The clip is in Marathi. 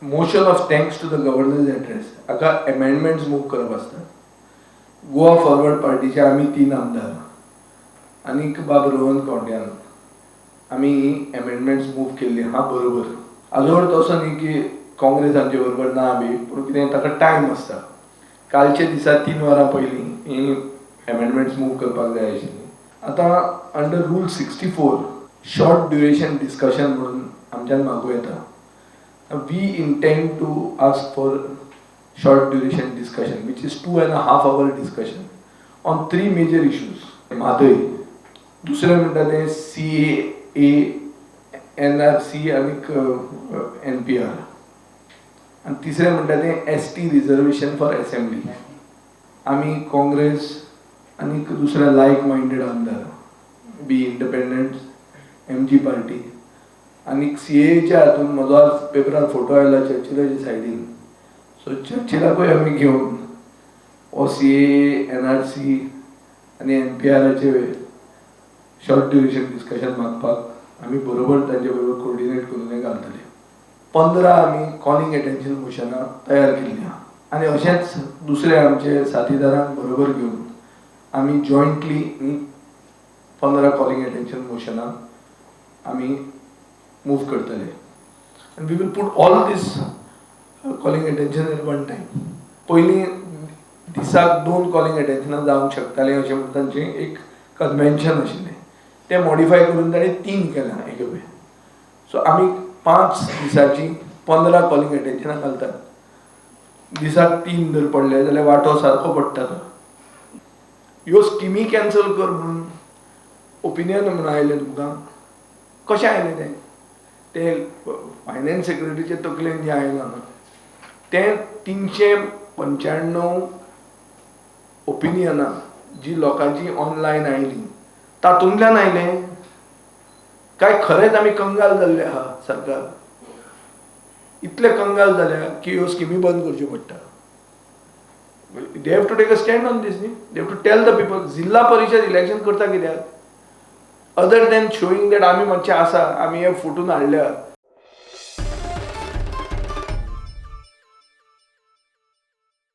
Motion of thanks to the governor's address. हाका amendments मूव करप आसता. गोवा फॉरवर्ड पार्टीचे आमी 3 आमदार आनीक बाब रोहन कौंड्यान आमी amendments मूव केल्ली हा बरोबर. हाजो अर्थ असो न्ही की काँग्रेस आमचे बरोबर ना बी, पूण कितें ताका टायम आसता. कालचे दिसा 3 वरां पयलीं ही amendments मूव करपाक जाय आशिल्ली. आतां under rule 64 short duration discussion म्हणून आमच्यान मागूं येता. We intend to ask for short duration discussion, which is 2.5 hour discussion on 3 major issues. Mhadei, दुसरे म्हणटा ते CAA, NRC आनीक NPR, आनी तिसरे म्हणटा ते ST रिजर्वेशन फॉर असेंब्ली. आमी काँग्रेस आनीक दुसरे लायक माइंडेड आमदार बी इंडिपेंडंट MG पार्टी आनीक CAAच्या हातून म्हजो आज पेपरार फोटो आयला चर्चिलाच्या सायडीन. सो चर्चिलाकूय आमी घेवन हो CAA, NRC आनी NPRचे शॉर्ट ड्युरेशन डिस्कशन मागपाक आमी बरोबर तांचे बरोबर कोऑर्डिनेट करून घालतले. 15 आमी कॉलिंग अटेन्शन मोशनां तयार केल्लीं आहा आनी अशेंच दुसरे आमचे साथीदारांक बरोबर घेवन आमी जॉयंटली 15 कॉलिंग अटेन्शन मोशनां आमी मूव करतले. And we will put all this calling attention at one time. पयलीं दिसाक 2 कॉलिंग अटेन्शनां जावंक शकताले अशें म्हणून तांचें एक कन्वेन्शन आशिल्लें. तें मॉडिफाय करून ताणें 3 केलां एकेवेळ. सो आमी 5 दिसाची 15 कॉलिंग अटेन्शनां घालतात. दिसाक 3 जर पडले जाल्यार वांटो सारको पडटा. ह्यो स्किमी कॅन्सल कर म्हणून ओपिनियन म्हणून आयलें तुमकां. कशें आयलें तें फायनान्स सेक्रेटरीचे तकलेन जें आयलां तें 395 ओपिनियनां जी लोकांची ऑनलायन आयलीं तातूंतल्यान आयलें काय खरेंच आमी कंगाल जाल्ले आहा सरकार. इतले कंगाल जाल्या की ह्यो स्किमी बंद करच्यो पडटा. They have to take a stand on this न्ही. They have to tell the people. Zilla Parishad election करता कित्याक? अदर दॅन शोईंग दॅट आमी मातशें आसा, आमी हे फुटून हाडल्या